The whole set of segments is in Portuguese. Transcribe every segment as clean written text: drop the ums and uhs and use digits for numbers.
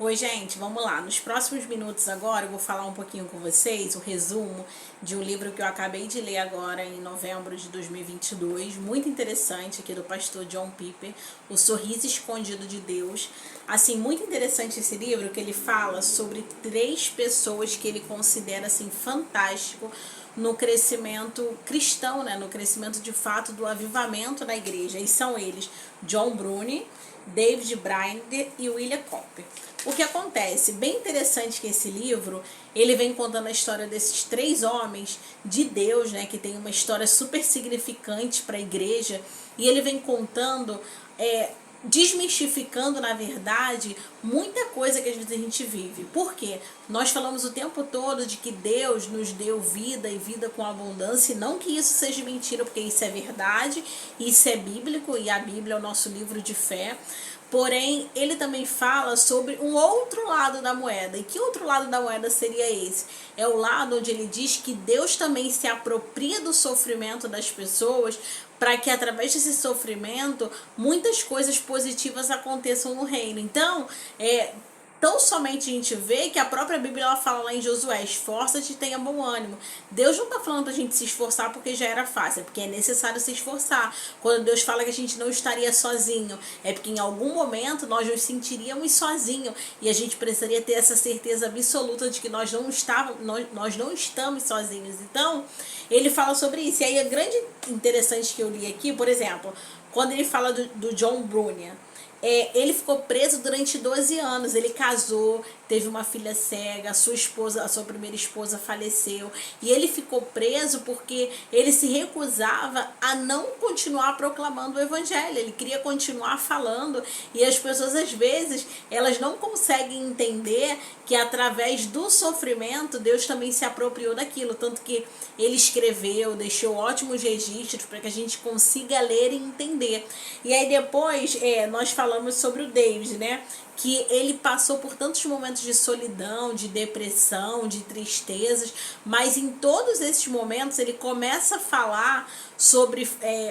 Oi, gente, vamos lá. Nos próximos minutos agora eu vou falar um pouquinho com vocês o resumo de um livro que eu acabei de ler agora em novembro de 2022, muito interessante, aqui do pastor John Piper, O Sorriso Escondido de Deus. Assim, muito interessante esse livro, que ele fala sobre 3 pessoas que ele considera assim fantástico no crescimento cristão, né? No crescimento de fato do avivamento da igreja. E são eles John Bruni, David Brainerd e William Cooper. O que acontece? Bem interessante que esse livro, ele vem contando a história desses 3 homens de Deus, né, que tem uma história super significante para a igreja, e ele vem contando, desmistificando, na verdade, muita coisa que às vezes a gente vive. Por quê? Nós falamos o tempo todo de que Deus nos deu vida e vida com abundância, e não que isso seja mentira, porque isso é verdade, isso é bíblico, e a Bíblia é o nosso livro de fé. Porém, ele também fala sobre um outro lado da moeda. E que outro lado da moeda seria esse? É o lado onde ele diz que Deus também se apropria do sofrimento das pessoas para que através desse sofrimento muitas coisas positivas aconteçam no reino. Então, tão somente a gente vê que a própria Bíblia ela fala lá em Josué: esforça-te e tenha bom ânimo. Deus não está falando para a gente se esforçar porque já era fácil, é porque é necessário se esforçar. Quando Deus fala que a gente não estaria sozinho, é porque em algum momento nós nos sentiríamos sozinhos, e a gente precisaria ter essa certeza absoluta de que nós não estamos sozinhos. Então, ele fala sobre isso. E aí é grande interessante que eu li aqui, por exemplo, quando ele fala do John Brunier. Ele ficou preso durante 12 anos. Ele casou, teve uma filha cega, a sua primeira esposa faleceu, e ele ficou preso porque ele se recusava a não continuar proclamando o evangelho. Ele queria continuar falando, e as pessoas às vezes elas não conseguem entender que através do sofrimento Deus também se apropriou daquilo, tanto que ele escreveu, deixou ótimos registros para que a gente consiga ler e entender. E aí depois nós falamos sobre o David, né? Que ele passou por tantos momentos de solidão, de depressão, de tristezas, mas em todos esses momentos ele começa a falar sobre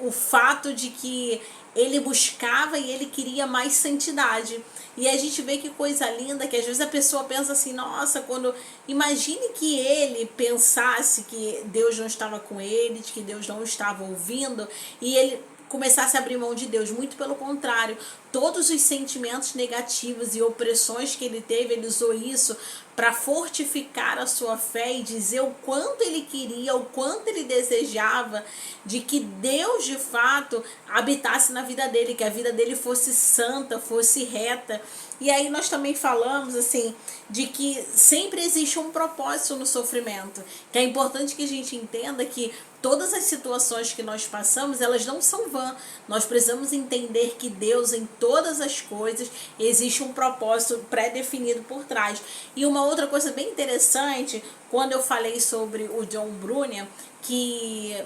o fato de que ele buscava e ele queria mais santidade. E a gente vê que coisa linda, que às vezes a pessoa pensa assim, nossa, quando imagine que ele pensasse que Deus não estava com ele, de que Deus não estava ouvindo, e ele começasse a abrir mão de Deus. Muito pelo contrário, todos os sentimentos negativos e opressões que ele teve, ele usou isso para fortificar a sua fé e dizer o quanto ele queria, o quanto ele desejava de que Deus de fato habitasse na vida dele, que a vida dele fosse santa, fosse reta. E aí nós também falamos assim de que sempre existe um propósito no sofrimento, que é importante que a gente entenda que todas as situações que nós passamos, elas não são vãs. Nós precisamos entender que Deus, em todas as coisas, existe um propósito pré-definido por trás. E uma outra coisa bem interessante, quando eu falei sobre o John Brunier, que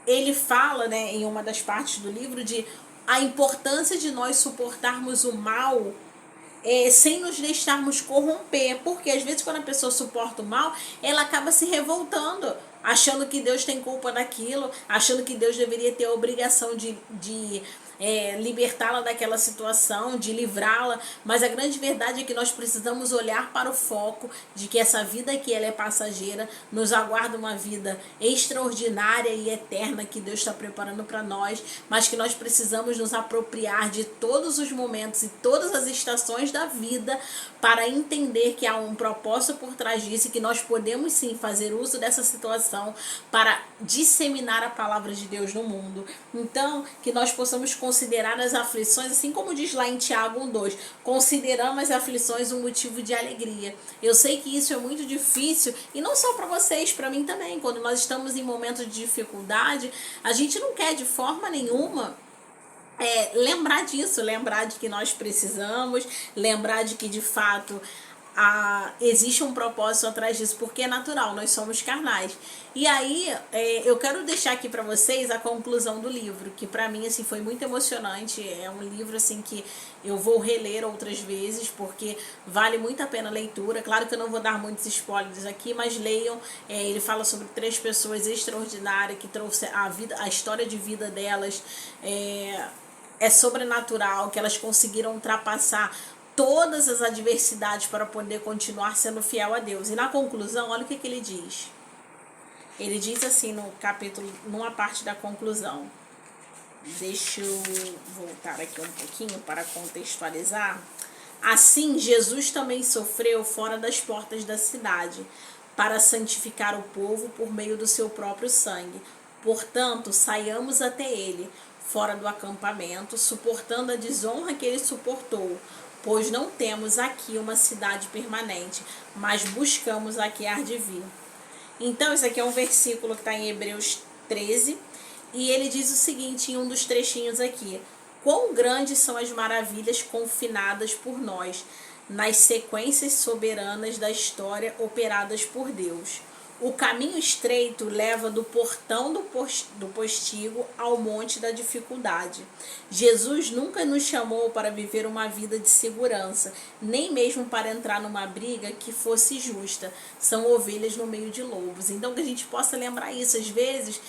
ele fala, né, em uma das partes do livro, de a importância de nós suportarmos o mal sem nos deixarmos corromper, porque às vezes quando a pessoa suporta o mal, ela acaba se revoltando, achando que Deus tem culpa daquilo, achando que Deus deveria ter a obrigação de libertá-la daquela situação, de livrá-la. Mas a grande verdade é que nós precisamos olhar para o foco de que essa vida aqui ela é passageira, nos aguarda uma vida extraordinária e eterna que Deus está preparando para nós, mas que nós precisamos nos apropriar de todos os momentos e todas as estações da vida para entender que há um propósito por trás disso e que nós podemos sim fazer uso dessa situação para disseminar a palavra de Deus no mundo. Então, que nós possamos considerar as aflições, assim como diz lá em Tiago 1:2, consideramos as aflições um motivo de alegria. Eu sei que isso é muito difícil, e não só para vocês, para mim também. Quando nós estamos em momentos de dificuldade, a gente não quer de forma nenhuma lembrar disso, lembrar de que nós precisamos, lembrar de que de fato existe um propósito atrás disso, porque é natural, nós somos carnais. E aí eu quero deixar aqui para vocês a conclusão do livro, que para mim assim foi muito emocionante. É um livro assim que eu vou reler outras vezes, porque vale muito a pena a leitura. Claro que eu não vou dar muitos spoilers aqui, mas leiam. Ele fala sobre 3 pessoas extraordinárias que trouxe a história de vida delas é sobrenatural, que elas conseguiram ultrapassar todas as adversidades para poder continuar sendo fiel a Deus. E na conclusão, olha o que ele diz. Ele diz assim no capítulo, numa parte da conclusão. Deixa eu voltar aqui um pouquinho para contextualizar. Assim, Jesus também sofreu fora das portas da cidade, para santificar o povo por meio do seu próprio sangue. Portanto, saiamos até ele, fora do acampamento, suportando a desonra que ele suportou, pois não temos aqui uma cidade permanente, mas buscamos a que há de vir. Então, esse aqui é um versículo que está em Hebreus 13, e ele diz o seguinte, em um dos trechinhos aqui: quão grandes são as maravilhas confinadas por nós, nas sequências soberanas da história operadas por Deus. O caminho estreito leva do portão do postigo ao monte da dificuldade. Jesus nunca nos chamou para viver uma vida de segurança, nem mesmo para entrar numa briga que fosse justa. São ovelhas no meio de lobos. Então que a gente possa lembrar isso. Às vezes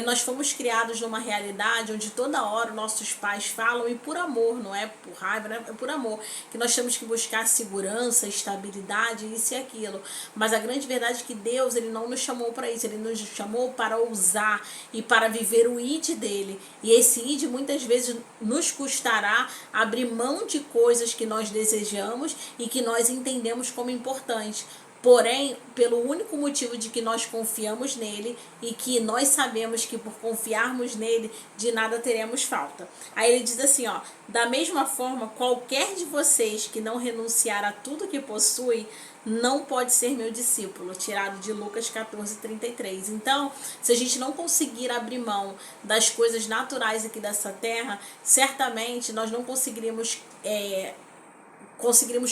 nós fomos criados numa realidade onde toda hora nossos pais falam, e por amor, não é por raiva, não é por amor, que nós temos que buscar segurança, estabilidade, isso e aquilo. Mas a grande verdade é que Deus, ele não nos chamou para isso, ele nos chamou para ousar e para viver o id dele. E esse id muitas vezes nos custará abrir mão de coisas que nós desejamos e que nós entendemos como importantes. Porém, pelo único motivo de que nós confiamos nele e que nós sabemos que por confiarmos nele, de nada teremos falta. Aí ele diz assim, ó: da mesma forma, qualquer de vocês que não renunciar a tudo que possui, não pode ser meu discípulo. Tirado de Lucas 14:33. Então, se a gente não conseguir abrir mão das coisas naturais aqui dessa terra, certamente nós não conseguiríamos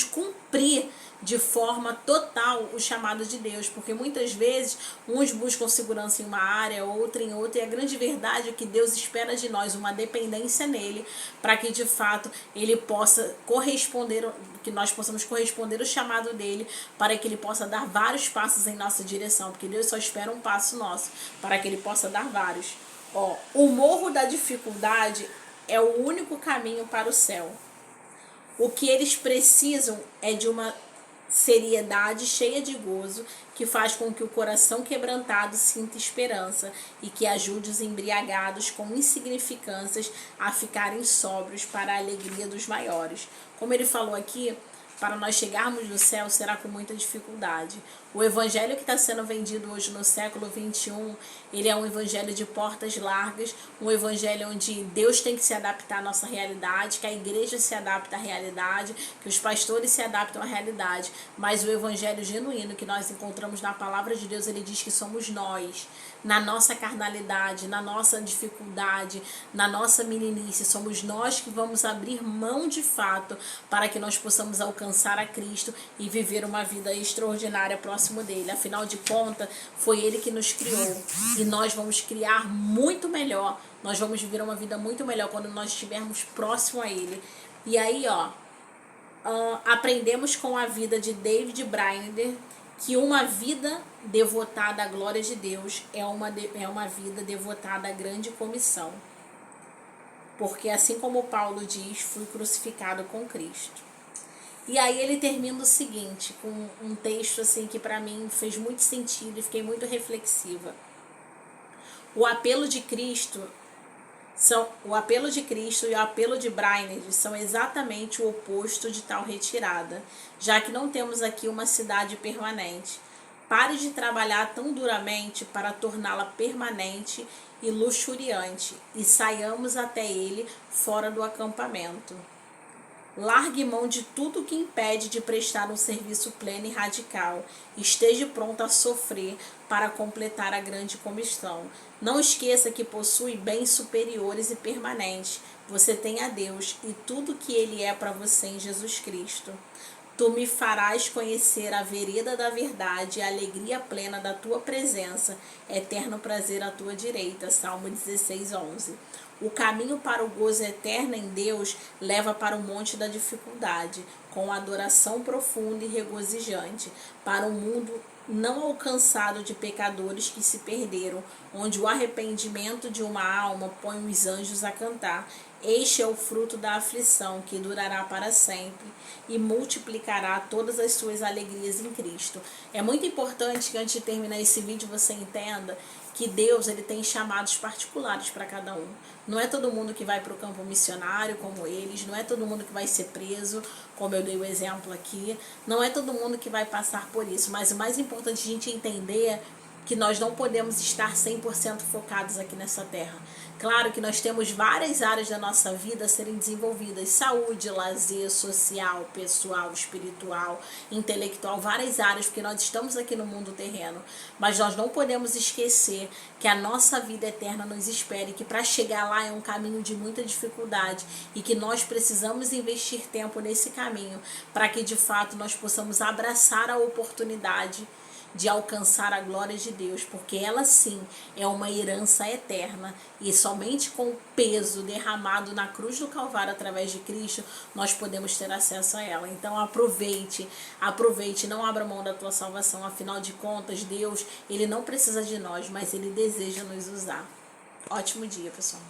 cumprir de forma total o chamado de Deus, porque muitas vezes uns buscam segurança em uma área, outra em outra, e a grande verdade é que Deus espera de nós uma dependência nele, para que de fato ele possa corresponder, que nós possamos corresponder o chamado dele, para que ele possa dar vários passos em nossa direção, porque Deus só espera um passo nosso, para que ele possa dar vários. O morro da dificuldade é o único caminho para o céu. O que eles precisam é de uma seriedade cheia de gozo, que faz com que o coração quebrantado sinta esperança e que ajude os embriagados com insignificâncias a ficarem sóbrios para a alegria dos maiores. Como ele falou aqui, para nós chegarmos no céu será com muita dificuldade. O evangelho que está sendo vendido hoje no século 21, ele é um evangelho de portas largas, um evangelho onde Deus tem que se adaptar à nossa realidade, que a igreja se adapta à realidade, que os pastores se adaptam à realidade. Mas o evangelho genuíno que nós encontramos na palavra de Deus, ele diz que somos nós, na nossa carnalidade, na nossa dificuldade, na nossa meninice, somos nós que vamos abrir mão de fato para que nós possamos alcançar a Cristo e viver uma vida extraordinária próximo dele. Afinal de contas, foi ele que nos criou e nós vamos criar muito melhor, nós vamos viver uma vida muito melhor quando nós estivermos próximo a ele. E aí, aprendemos com a vida de David Brainerd que uma vida devotada à glória de Deus é uma vida devotada à grande comissão. Porque assim como Paulo diz, fui crucificado com Cristo. E aí ele termina o seguinte, com um texto assim que para mim fez muito sentido e fiquei muito reflexiva. O apelo de Cristo e o apelo de Brainerd são exatamente o oposto de tal retirada, já que não temos aqui uma cidade permanente. Pare de trabalhar tão duramente para torná-la permanente e luxuriante, e saiamos até ele fora do acampamento. Largue mão de tudo que impede de prestar um serviço pleno e radical. Esteja pronto a sofrer para completar a grande comissão. Não esqueça que possui bens superiores e permanentes. Você tem a Deus e tudo que Ele é para você em Jesus Cristo. Tu me farás conhecer a vereda da verdade e a alegria plena da tua presença, eterno prazer à tua direita. Salmo 16:11. O caminho para o gozo eterno em Deus leva para o monte da dificuldade, com adoração profunda e regozijante, para um mundo não alcançado de pecadores que se perderam, onde o arrependimento de uma alma põe os anjos a cantar. Este é o fruto da aflição, que durará para sempre e multiplicará todas as suas alegrias em Cristo. É muito importante que antes de terminar esse vídeo você entenda que Deus ele tem chamados particulares para cada um. Não é todo mundo que vai para o campo missionário como eles, não é todo mundo que vai ser preso, como eu dei o exemplo aqui, não é todo mundo que vai passar por isso, mas o mais importante a gente entender que nós não podemos estar 100% focados aqui nessa terra. Claro que nós temos várias áreas da nossa vida a serem desenvolvidas: saúde, lazer, social, pessoal, espiritual, intelectual, várias áreas, porque nós estamos aqui no mundo terreno. Mas nós não podemos esquecer que a nossa vida eterna nos espera e que para chegar lá é um caminho de muita dificuldade e que nós precisamos investir tempo nesse caminho para que de fato nós possamos abraçar a oportunidade de alcançar a glória de Deus, porque ela sim é uma herança eterna e somente com o peso derramado na cruz do Calvário através de Cristo nós podemos ter acesso a ela. Então aproveite, não abra mão da tua salvação, afinal de contas Deus, ele não precisa de nós, mas ele deseja nos usar. Ótimo dia, pessoal.